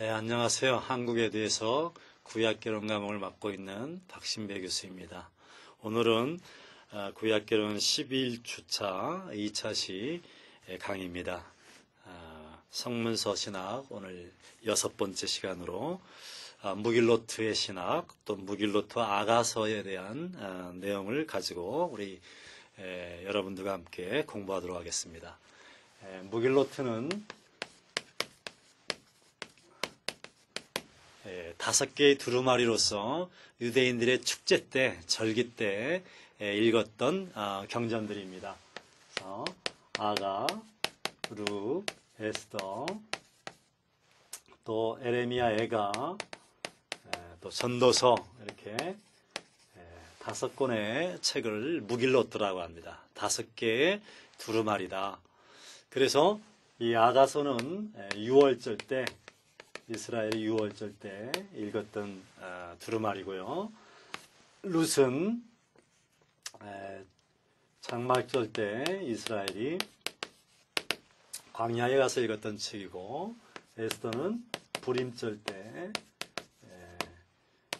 네, 안녕하세요. 한국에 대해서 구약개론 과목을 맡고 있는 박신배 교수입니다. 오늘은 구약개론 11주차 2차시 강의입니다. 성문서 신학 오늘 6번째 시간으로 무길로트의 신학 또 무길로트 아가서에 대한 내용을 가지고 우리 여러분들과 함께 공부하도록 하겠습니다. 무길로트는 5개의 두루마리로서 유대인들의 축제 때, 절기 때 읽었던 경전들입니다. 그래서 아가, 룻, 에스더, 또 에레미야, 에가, 또 전도서 이렇게 5권의 책을 무길로트라고 합니다. 5개의 두루마리다. 그래서 이 아가서는 6월절 때 이스라엘이 6월절 때 읽었던 두루마리고요. 룻은 장막절 때 이스라엘이 광야에 가서 읽었던 책이고, 에스더는 불임절 때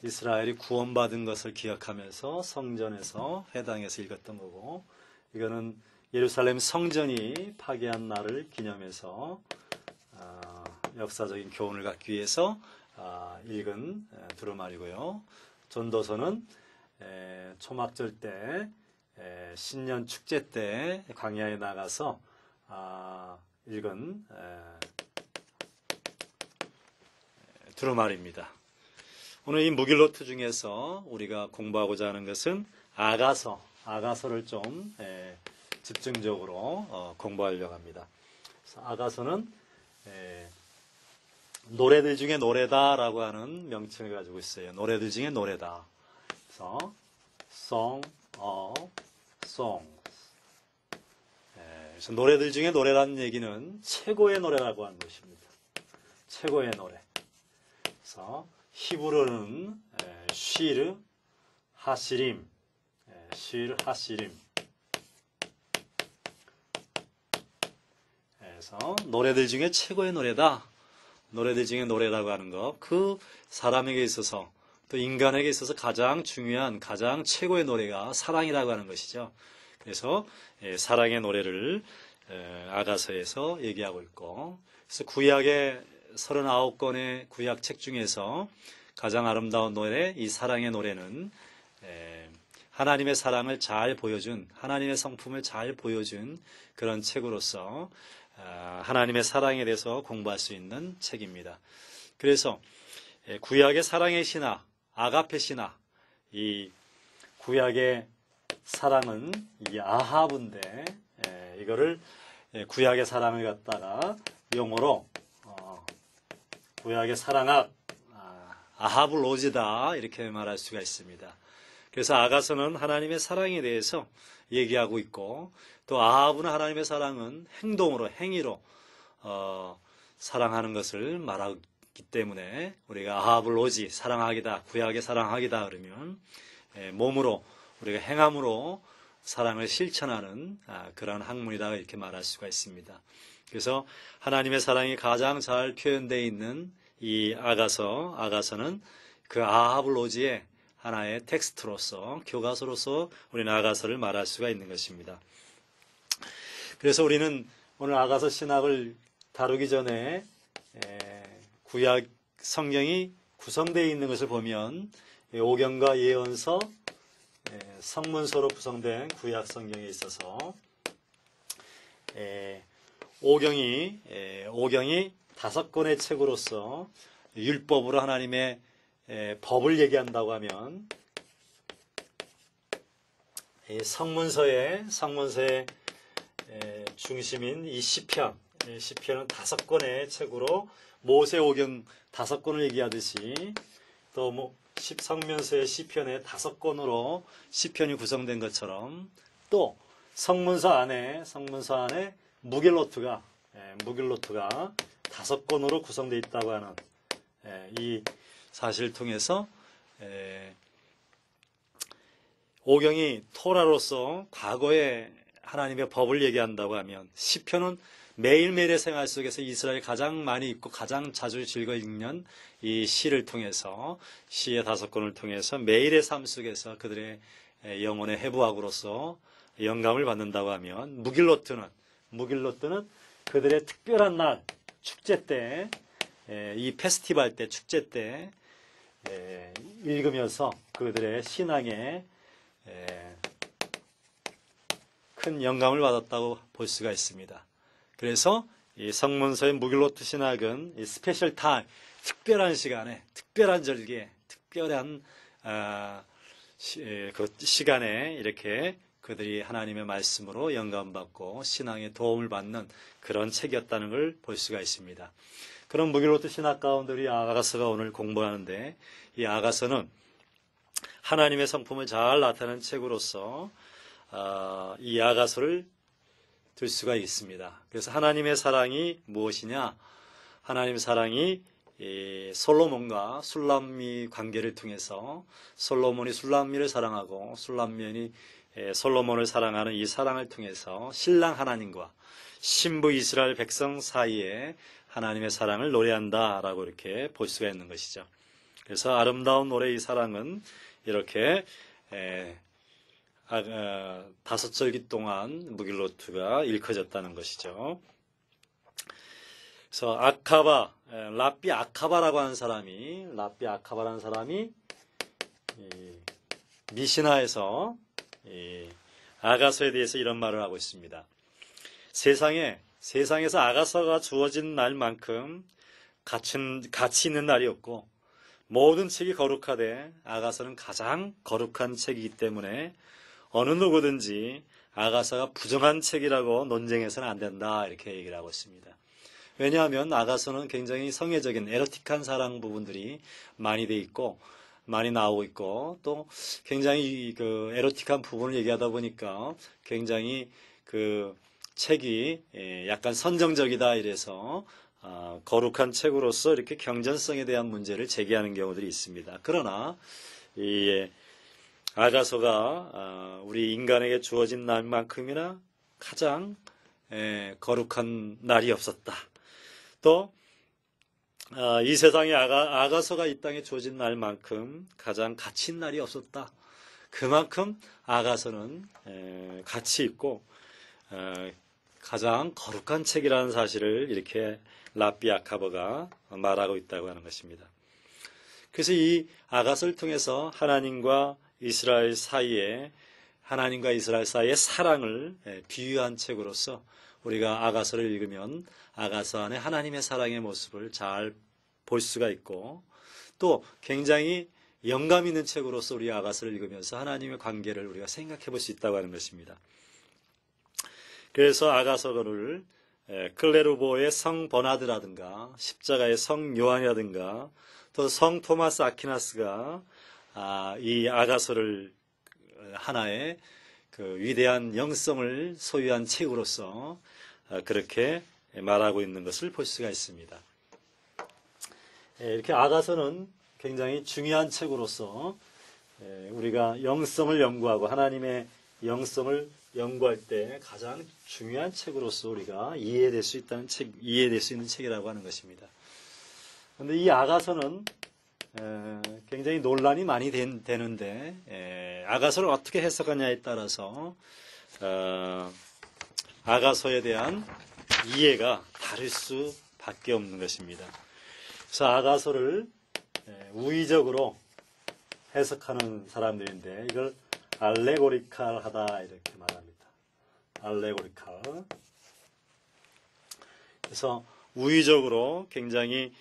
이스라엘이 구원받은 것을 기억하면서 성전에서 회당에서 읽었던 거고, 이거는 예루살렘 성전이 파괴한 날을 기념해서 역사적인 교훈을 갖기 위해서 읽은 두루마리고요. 전도서는 초막절 때 신년 축제 때 광야에 나가서 읽은 두루마리입니다. 오늘 이 무길로트 중에서 우리가 공부하고자 하는 것은 아가서를 좀 집중적으로 공부하려고 합니다. 그래서 아가서는 노래들 중에 노래다라고 하는 명칭을 가지고 있어요. 노래들 중에 노래다. 그래서 Song of Songs. 그래서 노래들 중에 노래라는 얘기는 최고의 노래라고 하는 것입니다. 최고의 노래. 그래서 히브리어는 쉬르 하시림, 쉬르 하시림. 그래서 노래들 중에 최고의 노래다. 노래들 중에 노래라고 하는 것, 그 사람에게 있어서 또 인간에게 있어서 가장 중요한 가장 최고의 노래가 사랑이라고 하는 것이죠. 그래서 사랑의 노래를 아가서에서 얘기하고 있고, 그래서 구약의 39권의 구약책 중에서 가장 아름다운 노래, 이 사랑의 노래는 하나님의 사랑을 잘 보여준, 하나님의 성품을 잘 보여준 그런 책으로서 하나님의 사랑에 대해서 공부할 수 있는 책입니다. 그래서 구약의 사랑의 신화, 아가페 신화, 이 구약의 사랑은 이 아합인데, 이거를 구약의 사랑을 갖다가 용어로 구약의 사랑학, 아합 로즈다 이렇게 말할 수가 있습니다. 그래서 아가서는 하나님의 사랑에 대해서 얘기하고 있고, 또 아합은 하나님의 사랑은 행동으로, 행위로 사랑하는 것을 말하기 때문에 우리가 아합을 오지 사랑하기다, 구약의 사랑하기다 그러면 몸으로, 우리가 행함으로 사랑을 실천하는 그러한 학문이다 이렇게 말할 수가 있습니다. 그래서 하나님의 사랑이 가장 잘 표현되어 있는 이 아가서는 그 아합을 오지의 하나의 텍스트로서, 교과서로서 우리는 아가서를 말할 수가 있는 것입니다. 그래서 우리는 오늘 아가서 신학을 다루기 전에 구약 성경이 구성되어 있는 것을 보면 오경과 예언서, 성문서로 구성된 구약 성경에 있어서 오경이 5권의 책으로서 율법으로 하나님의 법을 얘기한다고 하면, 성문서의 중심인 이 시편은 5권의 책으로 모세 오경 5권을 얘기하듯이, 또 성면서의 시편의 5권으로 시편이 구성된 것처럼, 또 성문서 안에 무길로트가 5권으로 구성되어 있다고 하는 이 사실을 통해서 오경이 토라로서 과거에 하나님의 법을 얘기한다고 하면 시편은 매일매일의 생활 속에서 이스라엘이 가장 많이 읽고 가장 자주 즐겨 읽는 이 시를 통해서 시의 5권을 통해서 매일의 삶 속에서 그들의 영혼의 해부학으로서 영감을 받는다고 하면 무길로트는 그들의 특별한 날 축제 때 이 페스티벌 때 축제 때 읽으면서 그들의 신앙에 큰 영감을 받았다고 볼 수가 있습니다. 그래서 이 성문서의 무길로트 신학은 이 스페셜 타임, 특별한 시간에, 특별한 절기에, 특별한 그 시간에 이렇게 그들이 하나님의 말씀으로 영감받고 신앙에 도움을 받는 그런 책이었다는 걸 볼 수가 있습니다. 그런 무길로트 신학 가운데 우리 아가서가 오늘 공부하는데 이 아가서는 하나님의 성품을 잘 나타내는 책으로서 이 아가서를 들 수가 있습니다. 그래서 하나님의 사랑이 무엇이냐? 하나님의 사랑이 솔로몬과 술람미 관계를 통해서 솔로몬이 술람미를 사랑하고 술람미이 솔로몬을 사랑하는 이 사랑을 통해서 신랑 하나님과 신부 이스라엘 백성 사이에 하나님의 사랑을 노래한다라고 이렇게 볼 수가 있는 것이죠. 그래서 아름다운 노래 이 사랑은 이렇게 5절기 동안 무길로트가 읽혀졌다는 것이죠. 그래서 랍비 아카바라고 하는 사람이 미시나에서 아가서에 대해서 이런 말을 하고 있습니다. 세상에서 아가서가 주어진 날만큼 가치 있는 날이 없고 모든 책이 거룩하되 아가서는 가장 거룩한 책이기 때문에 어느 누구든지 아가서가 부정한 책이라고 논쟁해서는 안 된다 이렇게 얘기를 하고 있습니다. 왜냐하면 아가서는 굉장히 성애적인 에로틱한 사랑 부분들이 많이 돼 있고 많이 나오고 있고 또 굉장히 그 에로틱한 부분을 얘기하다 보니까 굉장히 그 책이 약간 선정적이다 이래서 거룩한 책으로서 이렇게 경전성에 대한 문제를 제기하는 경우들이 있습니다. 그러나 이 아가서가 우리 인간에게 주어진 날만큼이나 가장 거룩한 날이 없었다. 또 이 세상에 아가서가 이 땅에 주어진 날만큼 가장 가치 있는 날이 없었다. 그만큼 아가서는 가치 있고 가장 거룩한 책이라는 사실을 이렇게 랍비 아카버가 말하고 있다고 하는 것입니다. 그래서 이 아가서를 통해서 하나님과 이스라엘 사이의 사랑을 비유한 책으로서 우리가 아가서를 읽으면 아가서 안에 하나님의 사랑의 모습을 잘 볼 수가 있고 또 굉장히 영감 있는 책으로서 우리 아가서를 읽으면서 하나님의 관계를 우리가 생각해 볼 수 있다고 하는 것입니다. 그래서 아가서를 클레르보의 성 버나드라든가 십자가의 성 요한이라든가 또 성 토마스 아퀴나스가 이 아가서를 하나의 그 위대한 영성을 소유한 책으로서 그렇게 말하고 있는 것을 볼 수가 있습니다. 이렇게 아가서는 굉장히 중요한 책으로서 우리가 영성을 연구하고 하나님의 영성을 연구할 때 가장 중요한 책으로서 우리가 이해될 수 있는 책이라고 하는 것입니다. 그런데 이 아가서는 굉장히 논란이 많이 되는데 아가서를 어떻게 해석하냐에 따라서 아가서에 대한 이해가 다를 수밖에 없는 것입니다. 그래서 아가서를 우의적으로 해석하는 사람들인데 이걸 알레고리칼하다 이렇게 말합니다. 알레고리칼. 그래서 우의적으로 굉장히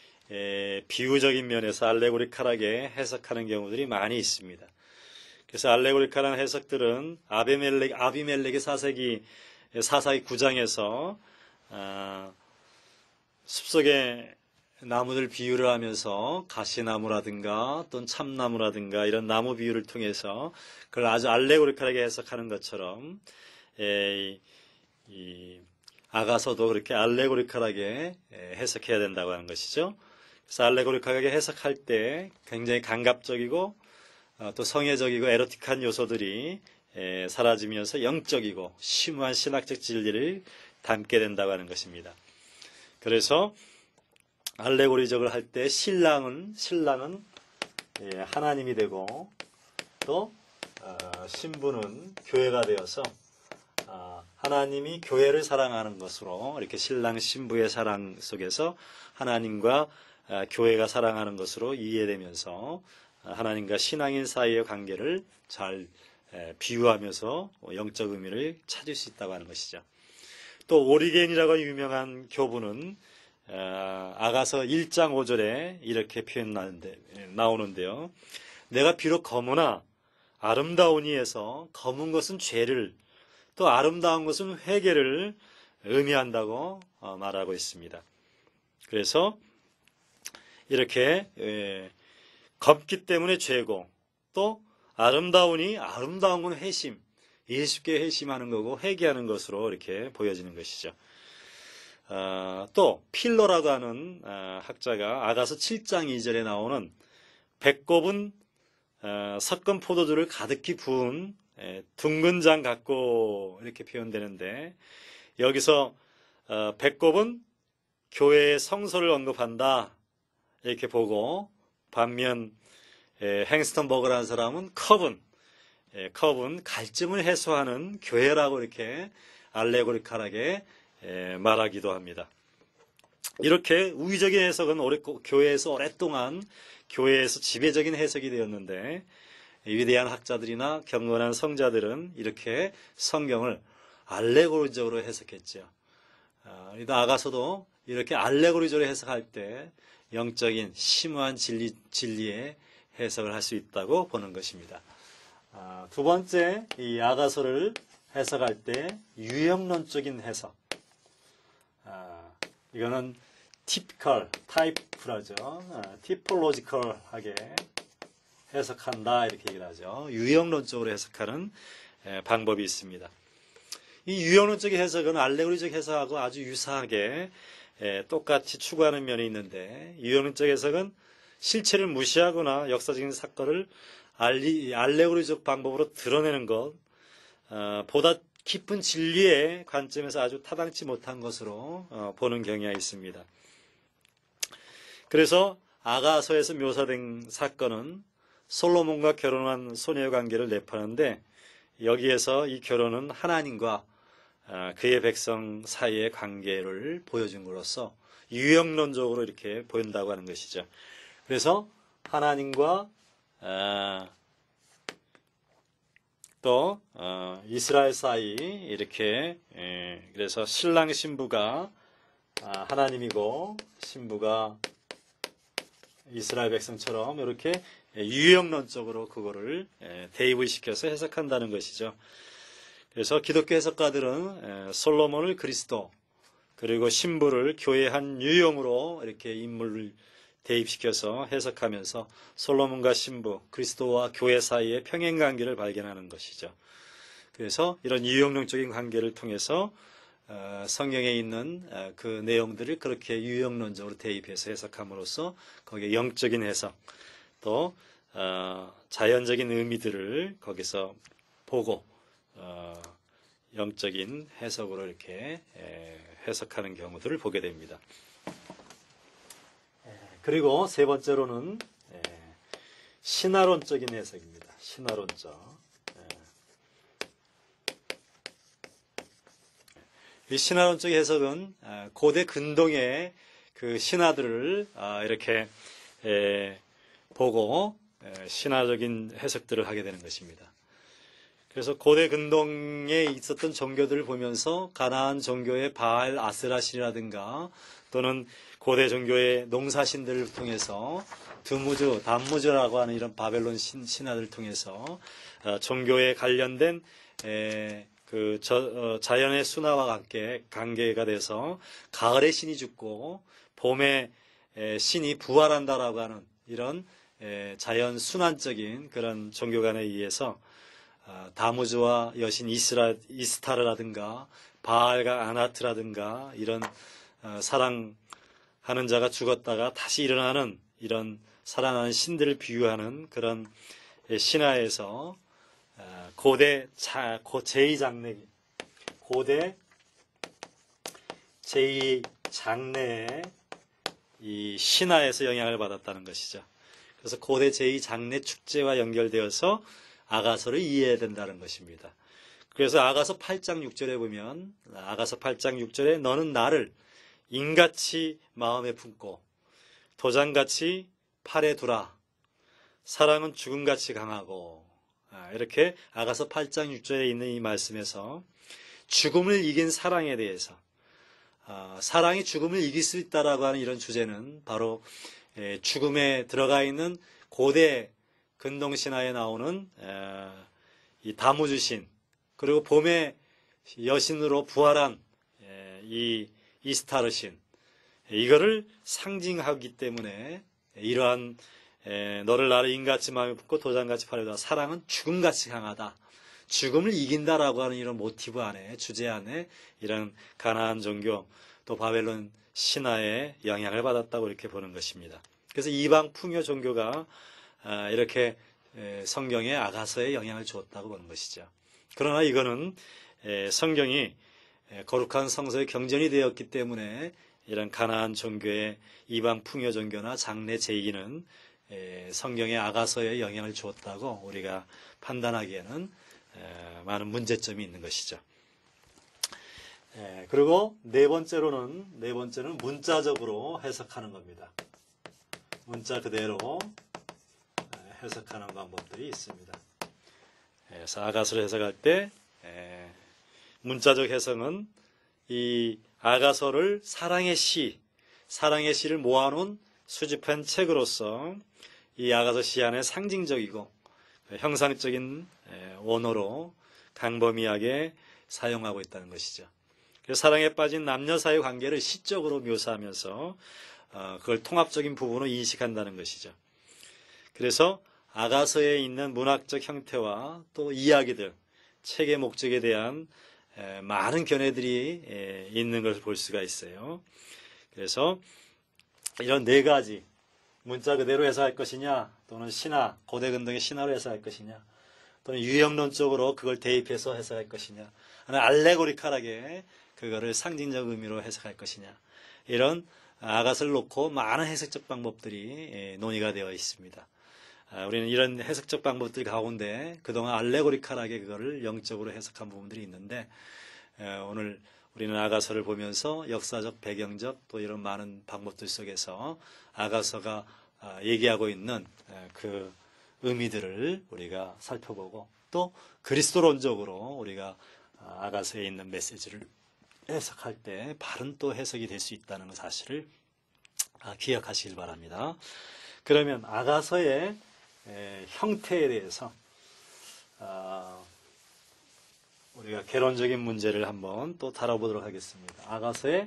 비유적인 면에서 알레고리칼하게 해석하는 경우들이 많이 있습니다. 그래서 알레고리칼한 해석들은 아비멜렉의 사사기 9장에서 숲속에 나무들 비유를 하면서 가시나무라든가 또는 참나무라든가 이런 나무 비유를 통해서 그걸 아주 알레고리칼하게 해석하는 것처럼 이 아가서도 그렇게 알레고리칼하게 해석해야 된다고 하는 것이죠. 그래서 알레고리칼하게 해석할 때 굉장히 감각적이고 또 성애적이고 에로틱한 요소들이 사라지면서 영적이고 심오한 신학적 진리를 담게 된다고 하는 것입니다. 그래서 알레고리적을 할 때 신랑은 하나님이 되고 또 신부는 교회가 되어서 하나님이 교회를 사랑하는 것으로 이렇게 신랑 신부의 사랑 속에서 하나님과 교회가 사랑하는 것으로 이해되면서 하나님과 신앙인 사이의 관계를 잘 비유하면서 영적 의미를 찾을 수 있다고 하는 것이죠. 또 오리겐이라고 유명한 교부는 아가서 1장 5절에 이렇게 나오는데요. 내가 비록 검으나 아름다우니에서 검은 것은 죄를 또 아름다운 것은 회개를 의미한다고 말하고 있습니다. 그래서 이렇게 검기 때문에 죄고 또 아름다우니 아름다운 건 회심, 예수께 회심하는 거고 회개하는 것으로 이렇게 보여지는 것이죠. 또 필로라고 하는 학자가 아가서 7장 2절에 나오는 배꼽은 섞은 포도주를 가득히 부은 둥근 장 같고 이렇게 표현되는데 여기서 배꼽은 교회의 성소를 언급한다 이렇게 보고 반면 행스턴 버그라는 사람은 컵은 갈증을 해소하는 교회라고 이렇게 알레고리컬하게 말하기도 합니다. 이렇게 우위적인 해석은 교회에서 오랫동안 교회에서 지배적인 해석이 되었는데 위대한 학자들이나 경건한 성자들은 이렇게 성경을 알레고리적으로 해석했죠. 아가서도 이렇게 알레고리적으로 해석할 때 영적인 심오한 진리의 해석을 할 수 있다고 보는 것입니다. 두 번째, 이 아가서를 해석할 때 유형론적인 해석. 이거는 타이프라죠. 티폴로지컬하게 해석한다 이렇게 얘기를 하죠. 유형론적으로 해석하는 방법이 있습니다. 이 유형론적 해석은 알레고리적 해석하고 아주 유사하게 똑같이 추구하는 면이 있는데 유형론적 해석은 실체를 무시하거나 역사적인 사건을 알레고리적 방법으로 드러내는 것 보다 깊은 진리의 관점에서 아주 타당치 못한 것으로 보는 경향이 있습니다. 그래서 아가서에서 묘사된 사건은 솔로몬과 결혼한 소녀의 관계를 내포하는데 여기에서 이 결혼은 하나님과 그의 백성 사이의 관계를 보여준 것으로서 유형론적으로 이렇게 보인다고 하는 것이죠. 그래서 하나님과 또 이스라엘 사이 이렇게 그래서 신랑 신부가 하나님이고 신부가 이스라엘 백성처럼 이렇게 유형론적으로 그거를 대입을 시켜서 해석한다는 것이죠. 그래서 기독교 해석가들은 솔로몬을 그리스도 그리고 신부를 교회의 한 유형으로 이렇게 인물을 대입시켜서 해석하면서 솔로몬과 신부, 그리스도와 교회 사이의 평행관계를 발견하는 것이죠. 그래서 이런 유형론적인 관계를 통해서 성경에 있는 그 내용들을 그렇게 유형론적으로 대입해서 해석함으로써 거기에 영적인 해석 또 자연적인 의미들을 거기서 보고 영적인 해석으로 이렇게 해석하는 경우들을 보게 됩니다. 그리고 세 번째로는 신화론적인 해석입니다. 신화론적. 이 신화론적 해석은 고대 근동의 그 신화들을 이렇게 보고 신화적인 해석들을 하게 되는 것입니다. 그래서 고대 근동에 있었던 종교들을 보면서 가나안 종교의 바알 아스라신이라든가 또는 고대 종교의 농사신들을 통해서 단무즈라고 하는 이런 바벨론 신화들을 통해서 종교에 관련된 자연의 순화와 함께 관계가 돼서 가을에 신이 죽고 봄에 신이 부활한다라고 하는 이런 자연 순환적인 그런 종교관에 의해서 다무즈와 여신 이스타르라든가 바알과 아나트라든가 이런 사랑하는 자가 죽었다가 다시 일어나는 이런 살아나는 신들을 비유하는 그런 신화에서 고대 제2장래, 고대 제2장래의 이 신화에서 영향을 받았다는 것이죠. 그래서 고대 제2장래 축제와 연결되어서 아가서를 이해해야 된다는 것입니다. 그래서 아가서 8장 6절에 보면, 아가서 8장 6절에 너는 나를 인같이 마음에 품고 도장같이 팔에 두라. 사랑은 죽음같이 강하고. 이렇게 아가서 8장 6절에 있는 이 말씀에서 죽음을 이긴 사랑에 대해서, 사랑이 죽음을 이길 수 있다라고 하는 이런 주제는 바로 죽음에 들어가 있는 고대 근동신화에 나오는 이 다무주신, 그리고 봄의 여신으로 부활한 이 이스타르신, 이거를 상징하기 때문에 이러한 너를 나를 인같이 마음에 품고 도장같이 팔에 두라. 사랑은 죽음같이 강하다. 죽음을 이긴다라고 하는 이런 모티브 안에, 주제 안에 이런 가나안 종교 또 바벨론 신화에 영향을 받았다고 이렇게 보는 것입니다. 그래서 이방 풍요 종교가 이렇게 성경의 아가서에 영향을 주었다고 보는 것이죠. 그러나 이거는 성경이 거룩한 성서의 경전이 되었기 때문에 이런 가나안 종교의 이방 풍요 종교나 장래 제의는 성경의 아가서에 영향을 주었다고 우리가 판단하기에는 많은 문제점이 있는 것이죠. 그리고 네 번째는 문자적으로 해석하는 겁니다. 문자 그대로 해석하는 방법들이 있습니다. 그래서 아가서를 해석할 때 문자적 해석은 이 아가서를 사랑의 시를 모아놓은 수집한 책으로서 이 아가서 시 안에 상징적이고 형상적인 원어로 강범위하게 사용하고 있다는 것이죠. 그래서 사랑에 빠진 남녀 사이의 관계를 시적으로 묘사하면서 그걸 통합적인 부분으로 인식한다는 것이죠. 그래서 아가서에 있는 문학적 형태와 또 이야기들, 책의 목적에 대한 많은 견해들이 있는 것을 볼 수가 있어요. 그래서 이런 네 가지, 문자 그대로 해석할 것이냐, 또는 신화, 고대 근동의 신화로 해석할 것이냐, 또는 유형론적으로 그걸 대입해서 해석할 것이냐, 아니면 알레고리컬하게 그거를 상징적 의미로 해석할 것이냐, 이런 아가서를 놓고 많은 해석적 방법들이 논의가 되어 있습니다. 우리는 이런 해석적 방법들 가운데 그동안 알레고리컬하게 그거를 영적으로 해석한 부분들이 있는데, 오늘 우리는 아가서를 보면서 역사적, 배경적 또 이런 많은 방법들 속에서 아가서가 얘기하고 있는 그 의미들을 우리가 살펴보고, 또 그리스도론적으로 우리가 아가서에 있는 메시지를 해석할 때 바른 또 해석이 될 수 있다는 사실을 기억하시길 바랍니다. 그러면 아가서의 형태에 대해서 우리가 개론적인 문제를 한번 또 다뤄보도록 하겠습니다. 아가서의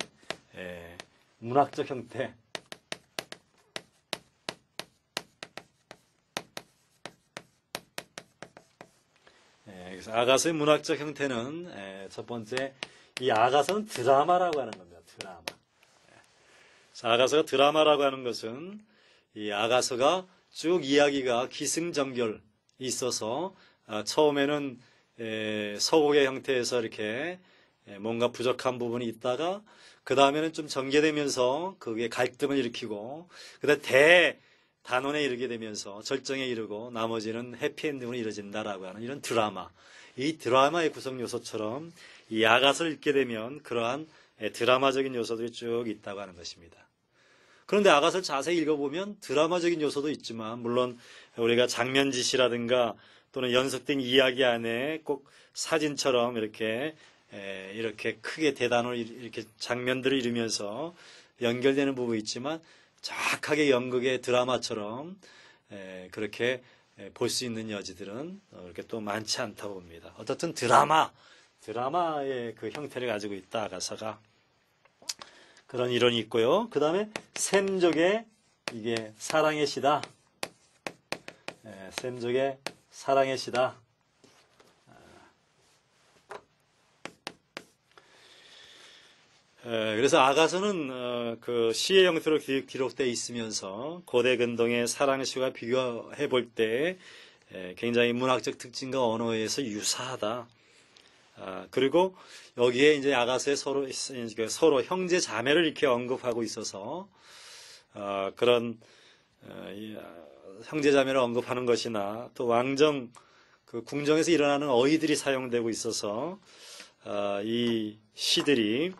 문학적 형태. 그래서 아가서의 문학적 형태는 첫 번째, 이 아가서는 드라마라고 하는 겁니다. 드라마. 그래서 아가서가 드라마라고 하는 것은 이 아가서가 쭉 이야기가 기승전결 있어서 처음에는 서곡의 형태에서 이렇게 뭔가 부족한 부분이 있다가 그 다음에는 좀 전개되면서 그게 갈등을 일으키고 그다음에 대단원에 이르게 되면서 절정에 이르고 나머지는 해피엔딩으로 이루어진다라고 하는 이런 드라마. 이 드라마의 구성 요소처럼 이 아가서를 읽게 되면 그러한 드라마적인 요소들이 쭉 있다고 하는 것입니다. 그런데 아가서를 자세히 읽어보면 드라마적인 요소도 있지만, 물론 우리가 장면지시라든가 또는 연속된 이야기 안에 꼭 사진처럼 이렇게 크게 대단으로 이렇게 장면들을 이루면서 연결되는 부분이 있지만, 정확하게 연극의 드라마처럼 그렇게 볼 수 있는 여지들은 그렇게 또 많지 않다고 봅니다. 어떻든 드라마의 그 형태를 가지고 있다, 아가서가. 그런 이론이 있고요. 그 다음에 셈족의 이게 사랑의 시다. 셈족의 사랑의 시다. 그래서 아가서는 그 시의 형태로 기록되어 있으면서 고대 근동의 사랑의 시와 비교해 볼 때 굉장히 문학적 특징과 언어에서 유사하다. 그리고 여기에 이제 아가서에 서로 형제 자매를 이렇게 언급하고 있어서 그런 형제 자매를 언급하는 것이나 또 왕정 그 궁정에서 일어나는 어휘들이 사용되고 있어서 이 시들이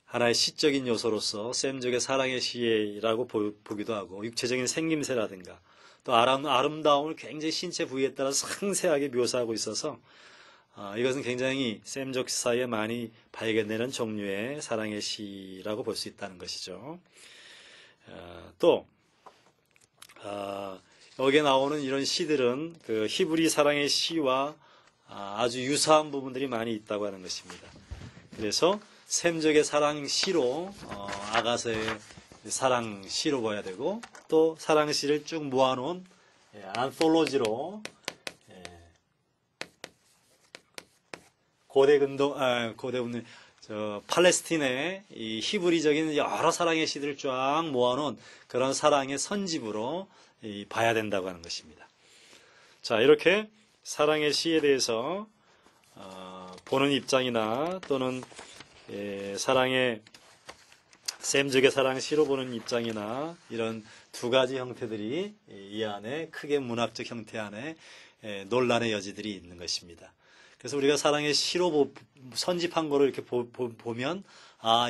하나의 시적인 요소로서 셈족의 사랑의 시라고 보기도 하고 육체적인 생김새라든가 또 아름다움을 굉장히 신체 부위에 따라 상세하게 묘사하고 있어서 이것은 굉장히 셈족 사이에 많이 발견되는 종류의 사랑의 시라고 볼 수 있다는 것이죠. 또 여기에 나오는 이런 시들은 그 히브리 사랑의 시와 아주 유사한 부분들이 많이 있다고 하는 것입니다. 그래서 셈족의 사랑 시로 아가서의 사랑 시로 봐야 되고 또 사랑 시를 쭉 모아놓은 안솔로지로 고대 운동 팔레스틴의 이 히브리적인 여러 사랑의 시들을 쫙 모아놓은 그런 사랑의 선집으로 봐야 된다고 하는 것입니다. 자, 이렇게 사랑의 시에 대해서 보는 입장이나 또는 사랑의 셈족의 사랑 시로 보는 입장이나 이런 두 가지 형태들이 이 안에 크게 문학적 형태 안에 논란의 여지들이 있는 것입니다. 그래서 우리가 사랑의 시로 선집한 거를 이렇게 보면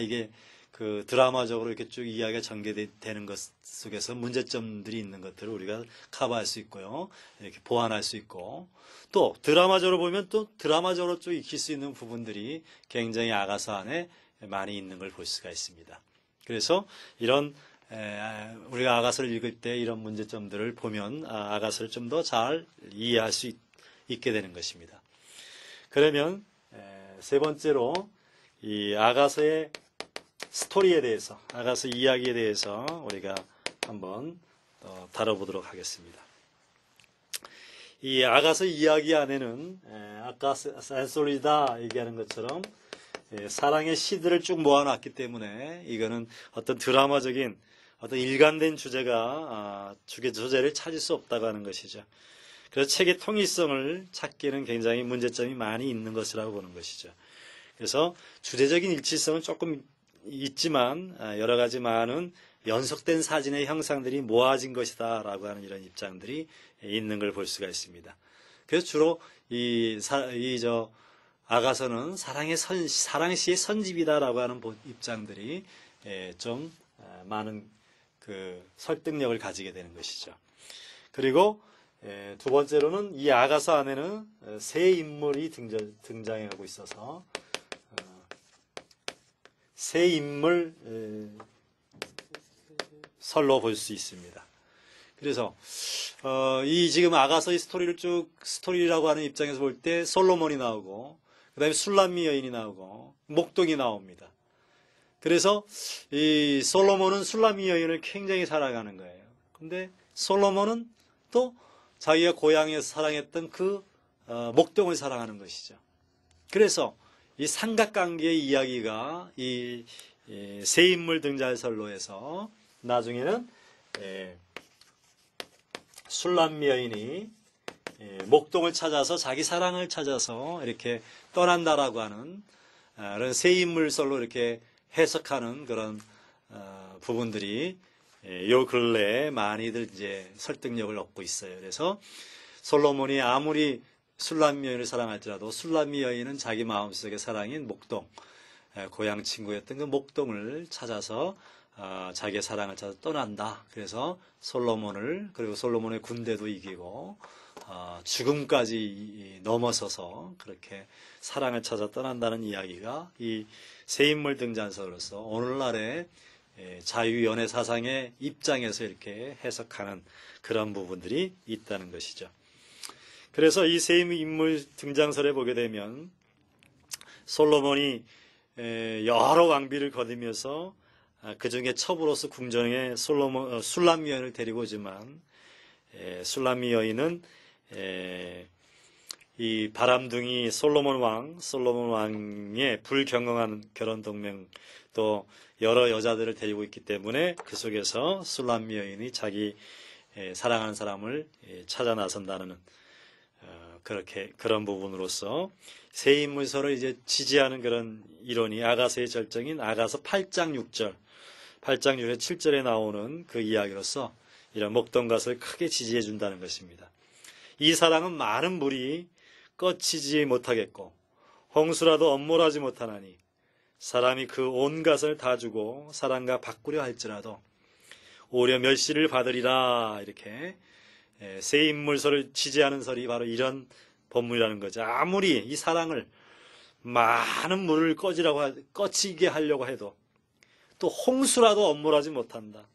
이게 그 드라마적으로 이렇게 쭉 이야기가 전개되는 것 속에서 문제점들이 있는 것들을 우리가 커버할 수 있고요. 이렇게 보완할 수 있고 또 드라마적으로 보면 또 드라마적으로 쭉 익힐 수 있는 부분들이 굉장히 아가서 안에 많이 있는 걸 볼 수가 있습니다. 그래서 이런 우리가 아가서를 읽을 때 이런 문제점들을 보면 아가서를 좀 더 잘 이해할 수 있게 되는 것입니다. 그러면 세 번째로 이 아가서의 스토리에 대해서, 아가서 이야기에 대해서 우리가 한번 다뤄보도록 하겠습니다. 이 아가서 이야기 안에는 아까 안솔리다 얘기하는 것처럼 사랑의 시들을 쭉 모아놨기 때문에 이거는 어떤 드라마적인 어떤 일관된 주제를 찾을 수 없다고 하는 것이죠. 그래서 책의 통일성을 찾기는 굉장히 문제점이 많이 있는 것이라고 보는 것이죠. 그래서 주제적인 일치성은 조금 있지만 여러 가지 많은 연속된 사진의 형상들이 모아진 것이다 라고 하는 이런 입장들이 있는 걸 볼 수가 있습니다. 그래서 주로 아가서는 사랑시의 선집이다라고 하는 입장들이 좀 많은 그 설득력을 가지게 되는 것이죠. 그리고 두 번째로는 이 아가서 안에는 새 인물이 등장하고 있어서 새 인물 설로 볼 수 있습니다. 그래서 이 지금 아가서의 스토리라고 하는 입장에서 볼 때 솔로몬이 나오고 그 다음에 술람미 여인이 나오고 목동이 나옵니다. 그래서 이 솔로몬은 술람미 여인을 굉장히 사랑하는 거예요. 근데 솔로몬은 또 자기가 고향에서 사랑했던 그 목동을 사랑하는 것이죠. 그래서 이 삼각관계의 이야기가 이 새 인물 등장설로 해서 나중에는 술람미 여인이 목동을 찾아서 자기 사랑을 찾아서 이렇게 떠난다라고 하는 그런 새 인물설로 이렇게 해석하는 그런 부분들이 요 근래에 많이들 이제 설득력을 얻고 있어요. 그래서 솔로몬이 아무리 술람미 여인을 사랑할지라도 술람미 여인은 자기 마음속의 사랑인 목동, 고향 친구였던 그 목동을 찾아서 자기의 사랑을 찾아 떠난다. 그래서 솔로몬을 그리고 솔로몬의 군대도 이기고 죽음까지 넘어서서 그렇게 사랑을 찾아 떠난다는 이야기가 이 새인물 등장서로서 오늘날의 자유연애 사상의 입장에서 이렇게 해석하는 그런 부분들이 있다는 것이죠. 그래서 이 새인물 등장설에 보게 되면 솔로몬이 여러 왕비를 거두면서 그 중에 첩으로서 궁정에 술람미 여인을 데리고 오지만 술람미 여인은 이 바람둥이 솔로몬 왕의 불경건한 결혼 동맹 또 여러 여자들을 데리고 있기 때문에 그 속에서 술람미 여인이 자기 사랑하는 사람을 찾아 나선다는 그런 부분으로서 새 인물서를 이제 지지하는 그런 이론이 아가서의 절정인 아가서 8장 6절, 8장 6절 7절에 나오는 그 이야기로서 이런 목동 것을 크게 지지해 준다는 것입니다. 이 사랑은 많은 물이 꺼치지 못하겠고 홍수라도 엄몰하지 못하나니 사람이 그 온 것을 다 주고 사랑과 바꾸려 할지라도 오히려 멸시를 받으리라. 이렇게 새 인물서를 지지하는 설이 바로 이런 본문이라는 거죠. 아무리 이 사랑을 많은 물을 꺼치게 하려고 해도 또 홍수라도 엄몰하지 못한다.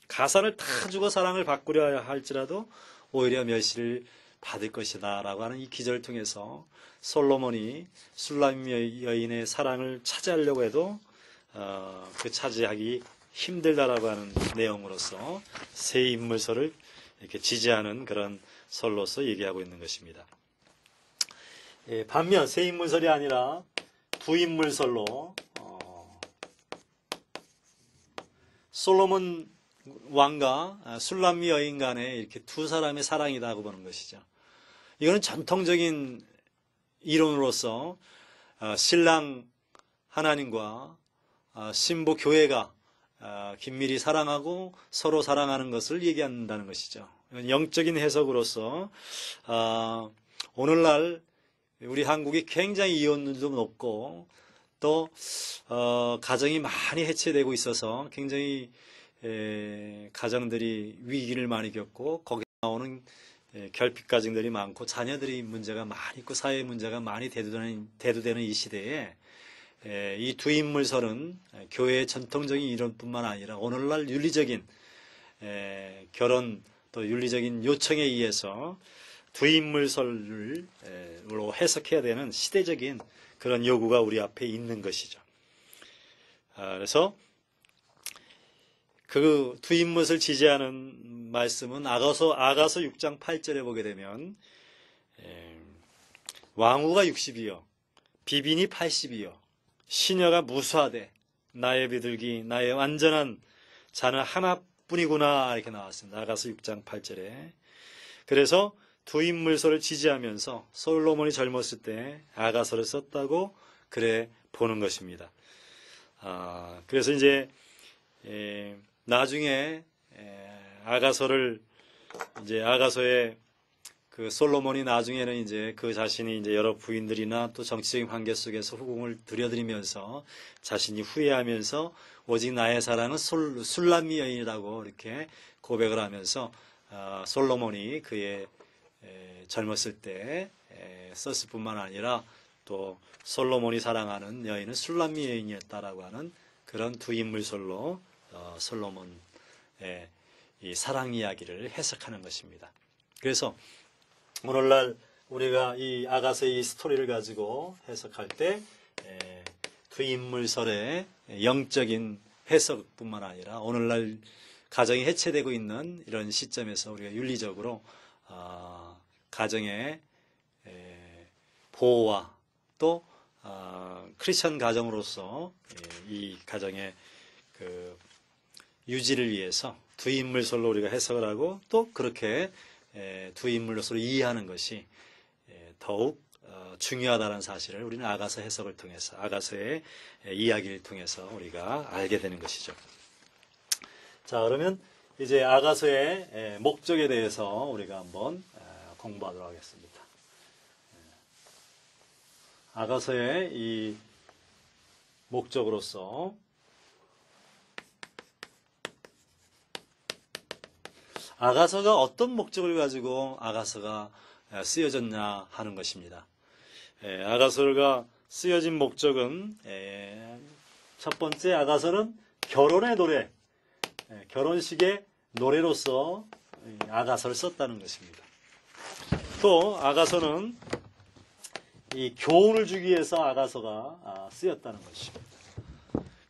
가산을 다 주고 사랑을 바꾸려 할지라도 오히려 멸시를 받을 것이다 라고 하는 이 기절을 통해서 솔로몬이 술람 여인의 사랑을 차지하려고 해도 그 차지하기 힘들다라고 하는 내용으로서 새 인물서를 이렇게 지지하는 그런 설로서 얘기하고 있는 것입니다. 반면 새 인물설이 아니라 두 인물설로 솔로몬 왕과 술람미 여인 간에 이렇게 두 사람의 사랑이라고 보는 것이죠. 이거는 전통적인 이론으로서 신랑 하나님과 신부 교회가 긴밀히 사랑하고 서로 사랑하는 것을 얘기한다는 것이죠. 영적인 해석으로서 오늘날 우리 한국이 굉장히 이혼율도 높고 또 가정이 많이 해체되고 있어서 굉장히 가정들이 위기를 많이 겪고 거기에 나오는 결핍 가정들이 많고 자녀들이 문제가 많이 있고 사회 문제가 많이 대두되는 이 시대에 이 두 인물설은 교회의 전통적인 이론뿐만 아니라 오늘날 윤리적인 결혼 또 윤리적인 요청에 의해서 두 인물설로 해석해야 되는 시대적인 그런 요구가 우리 앞에 있는 것이죠. 그래서 그 두 인물을 지지하는 말씀은 아가서 6장 8절에 보게 되면 왕후가 60이요 비빈이 80이요 시녀가 무수하되 나의 비둘기 나의 완전한 자는 하나뿐이구나 이렇게 나왔습니다. 아가서 6장 8절에. 그래서 두 인물서를 지지하면서 솔로몬이 젊었을 때 아가서를 썼다고 그래 보는 것입니다. 그래서 이제 나중에 아가서의 그 솔로몬이 나중에는 이제 그 자신이 이제 여러 부인들이나 또 정치적인 관계 속에서 후궁을 들여드리면서 자신이 후회하면서 오직 나의 사랑은 술람미 여인이라고 이렇게 고백을 하면서 솔로몬이 그의 젊었을 때 썼을 뿐만 아니라 또 솔로몬이 사랑하는 여인은 술람미 여인이었다라고 하는 그런 두 인물설로 솔로몬의 이 사랑 이야기를 해석하는 것입니다. 그래서 오늘날 우리가 이 아가서의 이 스토리를 가지고 해석할 때 두 인물설의 영적인 해석뿐만 아니라 오늘날 가정이 해체되고 있는 이런 시점에서 우리가 윤리적으로 가정의 보호와 또 크리스천 가정으로서 이 가정의 그 유지를 위해서 두 인물설로 우리가 해석을 하고 또 그렇게 두 인물로서 이해하는 것이 더욱 중요하다는 사실을 우리는 아가서 해석을 통해서 아가서의 이야기를 통해서 우리가 알게 되는 것이죠. 자, 그러면 이제 아가서의 목적에 대해서 우리가 한번 공부하도록 하겠습니다. 아가서의 이 목적으로서 아가서가 어떤 목적을 가지고 아가서가 쓰여졌냐 하는 것입니다. 아가서가 쓰여진 목적은 첫 번째 아가서는 결혼의 노래, 결혼식의 노래로서 아가서를 썼다는 것입니다. 또 아가서는 이 교훈을 주기 위해서 아가서가 쓰였다는 것입니다.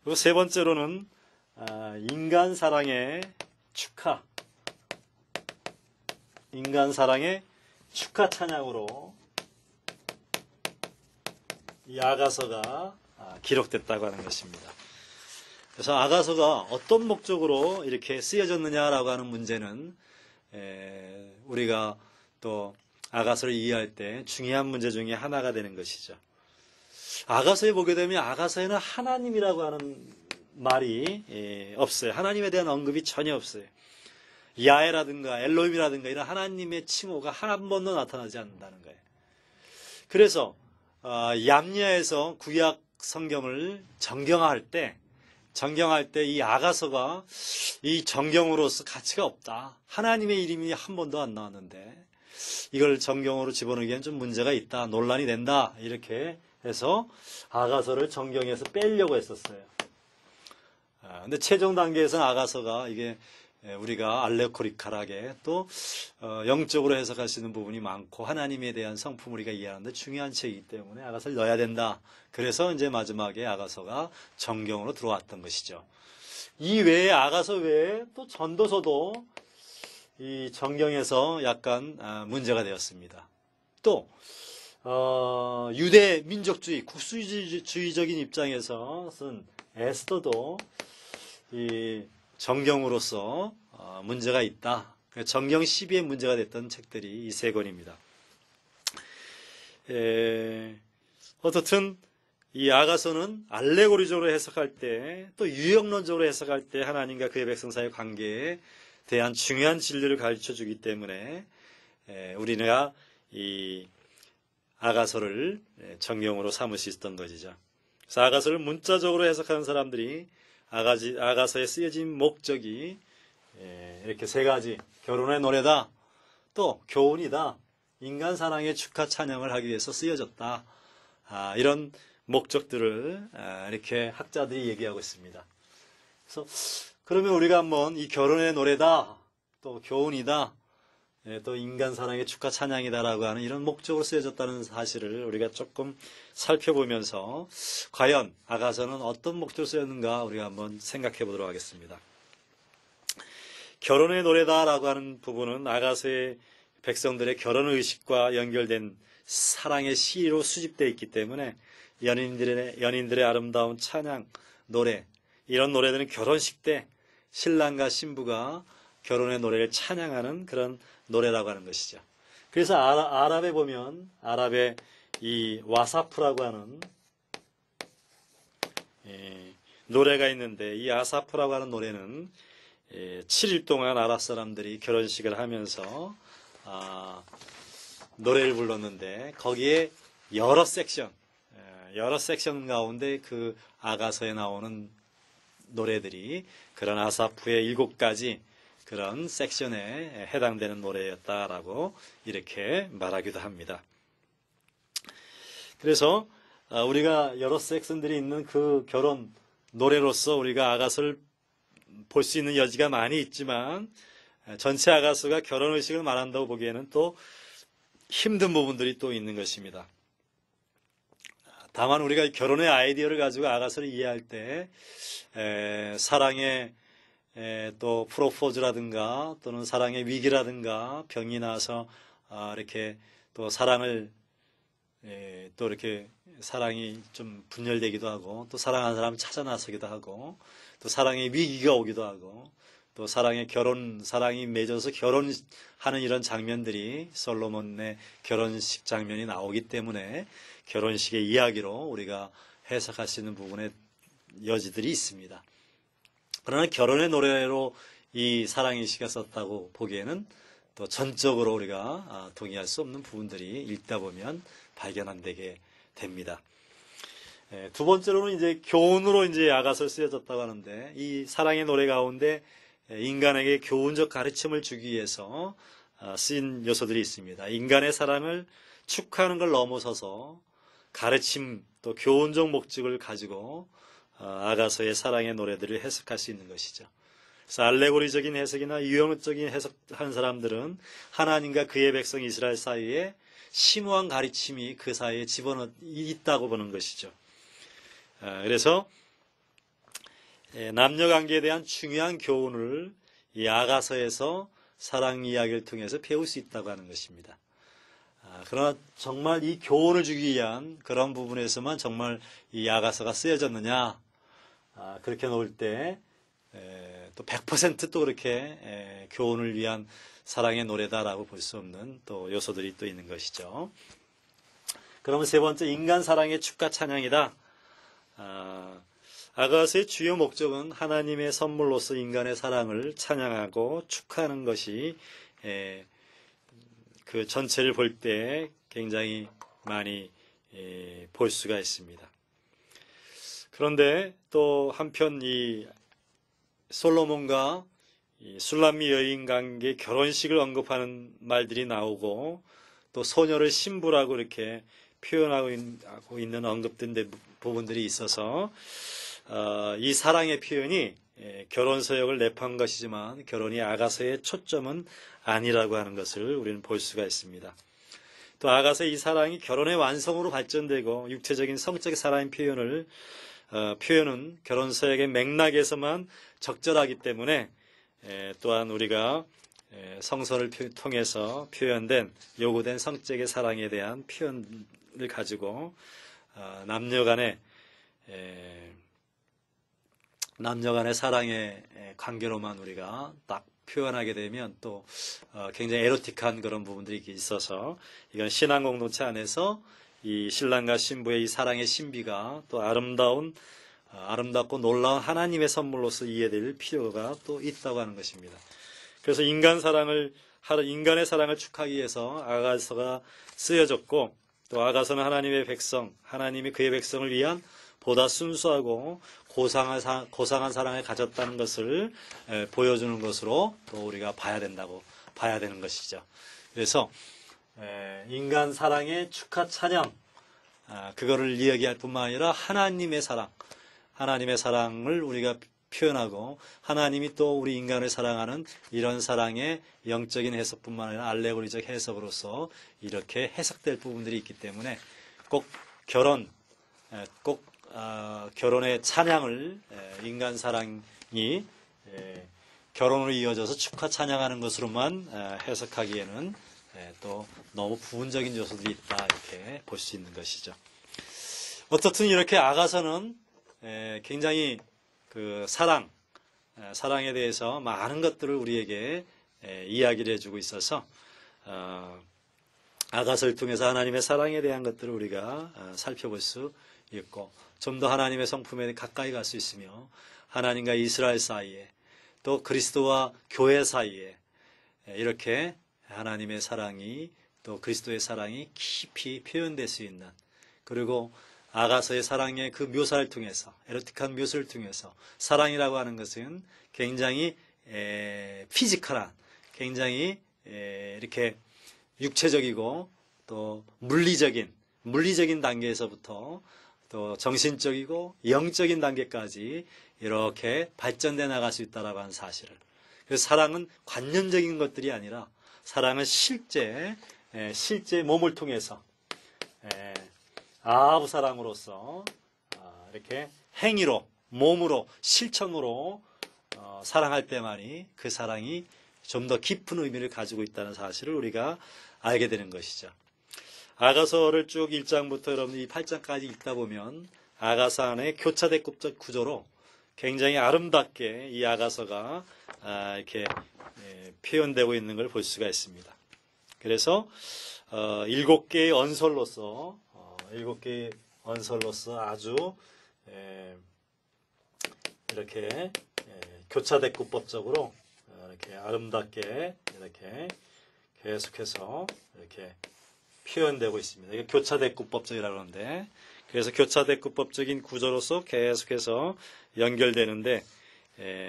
그리고 세 번째로는 인간 사랑의 축하, 인간 사랑의 축하 찬양으로 이 아가서가 기록됐다고 하는 것입니다. 그래서 아가서가 어떤 목적으로 이렇게 쓰여졌느냐라고 하는 문제는 우리가 또 아가서를 이해할 때 중요한 문제 중에 하나가 되는 것이죠. 아가서에 보게 되면 아가서에는 하나님이라고 하는 말이 없어요. 하나님에 대한 언급이 전혀 없어요. 야훼라든가 엘로힘이라든가 이런 하나님의 칭호가 한 번도 나타나지 않는다는 거예요. 그래서 얌야에서 구약 성경을 정경할 때 이 아가서가 이 정경으로서 가치가 없다. 하나님의 이름이 한 번도 안 나왔는데 이걸 정경으로 집어넣기엔 좀 문제가 있다. 논란이 된다. 이렇게 해서 아가서를 정경에서 빼려고 했었어요. 근데 최종 단계에서는 아가서가 이게 우리가 알레고리칼하게 또 영적으로 해석할 수 있는 부분이 많고 하나님에 대한 성품을 우리가 이해하는데 중요한 책이기 때문에 아가서를 넣어야 된다. 그래서 이제 마지막에 아가서가 정경으로 들어왔던 것이죠. 이 외에 아가서 외에 또 전도서도 이 정경에서 약간 문제가 되었습니다. 또 유대 민족주의, 국수주의적인 입장에서 쓴 에스더도 이 정경으로서 문제가 있다. 정경 시비에 문제가 됐던 책들이 이 세 권입니다. 어떻든 이 아가서는 알레고리적으로 해석할 때 또 유형론적으로 해석할 때 하나님과 그의 백성 사이의 관계에 대한 중요한 진리를 가르쳐주기 때문에 우리가 이 아가서를 정경으로 삼을 수 있었던 것이죠. 그래서 아가서를 문자적으로 해석하는 사람들이 아가서에 쓰여진 목적이 이렇게 세 가지: 결혼의 노래다, 또 교훈이다, 인간 사랑의 축하 찬양을 하기 위해서 쓰여졌다. 이런 목적들을 이렇게 학자들이 얘기하고 있습니다. 그래서 그러면 우리가 한번 이 결혼의 노래다, 또 교훈이다, 또 인간 사랑의 축하 찬양이다라고 하는 이런 목적으로 쓰여졌다는 사실을 우리가 조금 살펴보면서 과연 아가서는 어떤 목적으로 쓰였는가 우리가 한번 생각해 보도록 하겠습니다. 결혼의 노래다라고 하는 부분은 아가서의 백성들의 결혼 의식과 연결된 사랑의 시로 수집되어 있기 때문에 연인들의 아름다운 찬양, 노래, 이런 노래들은 결혼식 때 신랑과 신부가 결혼의 노래를 찬양하는 그런 노래라고 하는 것이죠. 그래서 아랍에 보면 아랍의 이 와사프라고 하는 노래가 있는데 이 아사프라고 하는 노래는 7일 동안 아랍 사람들이 결혼식을 하면서 노래를 불렀는데 거기에 여러 섹션 가운데 그 아가서에 나오는 노래들이 그런 아사프의 7가지 그런 섹션에 해당되는 노래였다라고 이렇게 말하기도 합니다. 그래서 우리가 여러 섹션들이 있는 그 결혼 노래로서 우리가 아가서를 볼 수 있는 여지가 많이 있지만 전체 아가서가 결혼의식을 말한다고 보기에는 또 힘든 부분들이 또 있는 것입니다. 다만 우리가 결혼의 아이디어를 가지고 아가서를 이해할 때 사랑의 또 프로포즈라든가 또는 사랑의 위기라든가 병이 나서 이렇게 또 사랑을 또 이렇게 사랑이 좀 분열되기도 하고 또 사랑하는 사람 찾아 나서기도 하고 또 사랑의 위기가 오기도 하고 또 사랑이 맺어서 결혼하는 이런 장면들이 솔로몬의 결혼식 장면이 나오기 때문에 결혼식의 이야기로 우리가 해석할 수 있는 부분의 여지들이 있습니다. 그러나 결혼의 노래로 이 사랑의 시가 썼다고 보기에는 또 전적으로 우리가 동의할 수 없는 부분들이 읽다 보면 발견되게 됩니다. 두 번째로는 이제 교훈으로 이제 아가서를 쓰여졌다고 하는데 이 사랑의 노래 가운데 인간에게 교훈적 가르침을 주기 위해서 쓰인 요소들이 있습니다. 인간의 사랑을 축하하는 걸 넘어서서 가르침 또 교훈적 목적을 가지고 아가서의 사랑의 노래들을 해석할 수 있는 것이죠. 그래서 알레고리적인 해석이나 유형적인 해석한 사람들은 하나님과 그의 백성 이스라엘 사이에 심오한 가르침이 그 사이에 집어넣어 있다고 보는 것이죠. 그래서 남녀관계에 대한 중요한 교훈을 이 아가서에서 사랑 이야기를 통해서 배울 수 있다고 하는 것입니다. 그러나 정말 이 교훈을 주기 위한 그런 부분에서만 정말 이 아가서가 쓰여졌느냐? 그렇게 놓을 때 또 100%또 그렇게 교훈을 위한 사랑의 노래다라고 볼 수 없는 또 요소들이 또 있는 것이죠. 그러면 세 번째, 인간 사랑의 축가 찬양이다. 아가서의 주요 목적은 하나님의 선물로서 인간의 사랑을 찬양하고 축하하는 것이 그 전체를 볼 때 굉장히 많이 볼 수가 있습니다. 그런데 또 한편 이 솔로몬과 이 술람미 여인 관계 결혼식을 언급하는 말들이 나오고 또 소녀를 신부라고 이렇게 표현하고 있는 언급된 부분들이 있어서 이 사랑의 표현이 결혼 서역을 내포한 것이지만 결혼이 아가서의 초점은 아니라고 하는 것을 우리는 볼 수가 있습니다. 또 아가서 이 사랑이 결혼의 완성으로 발전되고 육체적인 성적인 사랑의 표현은 결혼 서역의 맥락에서만 적절하기 때문에 또한 우리가 성서를 통해서 표현된 요구된 성적의 사랑에 대한 표현을 가지고 남녀간의 사랑의 관계로만 우리가 딱 표현하게 되면 또 굉장히 에로틱한 그런 부분들이 있어서 이건 신앙 공동체 안에서 이 신랑과 신부의 이 사랑의 신비가 또 아름답고 놀라운 하나님의 선물로서 이해될 필요가 또 있다고 하는 것입니다. 그래서 인간의 사랑을 축하하기 위해서 아가서가 쓰여졌고 또 아가서는 하나님의 백성, 하나님이 그의 백성을 위한 보다 순수하고 고상한 사랑을 가졌다는 것을 보여주는 것으로 또 우리가 봐야 되는 것이죠. 그래서 인간 사랑의 축하 찬양, 그거를 이야기할 뿐만 아니라 하나님의 사랑을 우리가 표현하고 하나님이 또 우리 인간을 사랑하는 이런 사랑의 영적인 해석뿐만 아니라 알레고리적 해석으로서 이렇게 해석될 부분들이 있기 때문에 꼭 결혼의 찬양을 인간 사랑이 결혼으로 이어져서 축하 찬양하는 것으로만 해석하기에는 또 너무 부분적인 요소들이 있다 이렇게 볼 수 있는 것이죠. 어떻든 이렇게 아가서는 굉장히 그 사랑에 대해서 많은 것들을 우리에게 이야기를 해주고 있어서 아가서를 통해서 하나님의 사랑에 대한 것들을 우리가 살펴볼 수 있고 좀 더 하나님의 성품에 가까이 갈 수 있으며 하나님과 이스라엘 사이에 또 그리스도와 교회 사이에 이렇게 하나님의 사랑이 또 그리스도의 사랑이 깊이 표현될 수 있는, 그리고 아가서의 사랑의 그 묘사를 통해서, 에로틱한 묘사를 통해서 사랑이라고 하는 것은 굉장히 피지컬한, 굉장히 이렇게 육체적이고 또 물리적인 단계에서부터 또 정신적이고 영적인 단계까지 이렇게 발전돼 나갈 수 있다라고 하는 사실을. 그래서 사랑은 관념적인 것들이 아니라 사랑은 실제 몸을 통해서 아합 사랑으로서 이렇게 행위로, 몸으로, 실천으로 사랑할 때만이 그 사랑이 좀 더 깊은 의미를 가지고 있다는 사실을 우리가 알게 되는 것이죠. 아가서를 쭉 1장부터 여러분 이 8장까지 읽다 보면 아가서 안에 교차대급적 구조로 굉장히 아름답게 이 아가서가 이렇게 표현되고 있는 걸 볼 수가 있습니다. 그래서 7개의 언설로서 아주 이렇게 교차대급법적으로 이렇게 아름답게 이렇게 계속해서 이렇게 표현되고 있습니다. 이게 교차대급법적이라고 하는데, 그래서 교차대급법적인 구조로서 계속해서 연결되는데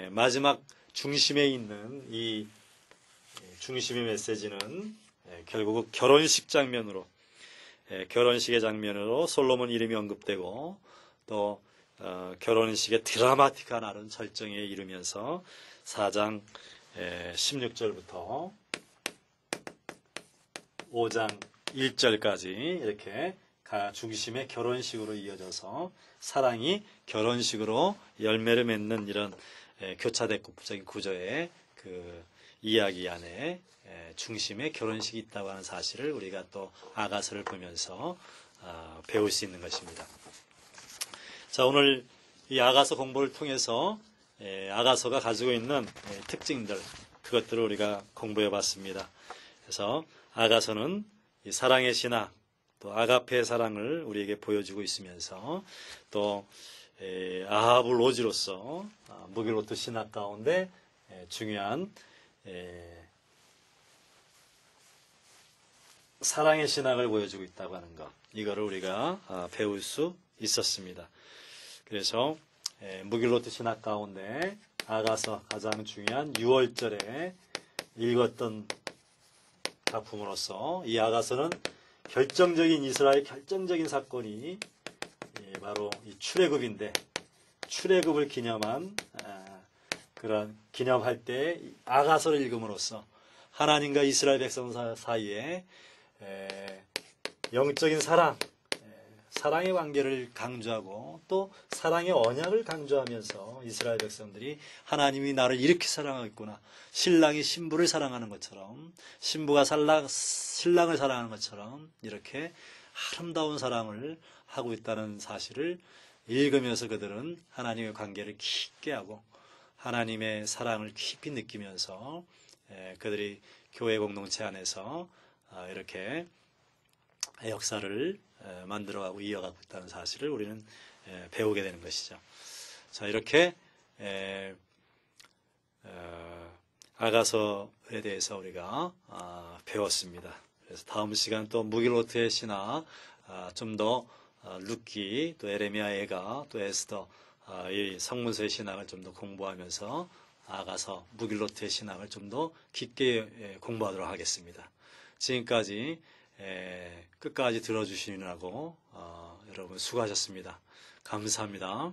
마지막 중심에 있는 이 중심의 메시지는 결국 결혼식의 장면으로 솔로몬 이름이 언급되고 또 결혼식의 드라마틱한 아름 절정에 이르면서 4장 16절부터 5장 1절까지 이렇게 중심의 결혼식으로 이어져서 사랑이 결혼식으로 열매를 맺는 이런 교차대급적인 구조의 그 이야기 안에 중심에 결혼식이 있다고 하는 사실을 우리가 또 아가서를 보면서 배울 수 있는 것입니다. 자, 오늘 이 아가서 공부를 통해서 아가서가 가지고 있는 특징들, 그것들을 우리가 공부해 봤습니다. 그래서 아가서는 이 사랑의 신학, 또 아가페의 사랑을 우리에게 보여주고 있으면서 또 아하브 로지로서 무기로트 신학 가운데 중요한 사랑의 신학을 보여주고 있다고 하는 것, 이거를 우리가 배울 수 있었습니다. 그래서 무기로트 신학 가운데 아가서 가장 중요한 6월절에 읽었던 작품으로서 이 아가서는 결정적인 이스라엘 결정적인 사건이 바로 이 출애굽인데, 출애굽을 기념한 그런 기념할 때 아가서를 읽음으로써 하나님과 이스라엘 백성 사이에 영적인 사랑, 사랑의 관계를 강조하고 또 사랑의 언약을 강조하면서 이스라엘 백성들이 하나님이 나를 이렇게 사랑하겠구나, 신랑이 신부를 사랑하는 것처럼, 신부가 신랑을 사랑하는 것처럼 이렇게 아름다운 사랑을 하고 있다는 사실을 읽으면서 그들은 하나님의 관계를 깊게 하고 하나님의 사랑을 깊이 느끼면서 그들이 교회 공동체 안에서 이렇게 역사를 만들어가고 이어가고 있다는 사실을 우리는 배우게 되는 것이죠. 자, 이렇게 아가서에 대해서 우리가 배웠습니다. 그래서 다음 시간 또 무기로트의 신학, 좀 더 룻기, 또 에레미야, 애가, 또 에스더, 이 성문서의 신학을 좀 더 공부하면서 아가서, 무기로트의 신학을 좀 더 깊게 공부하도록 하겠습니다. 지금까지 끝까지 들어주시느라고 여러분 수고하셨습니다. 감사합니다.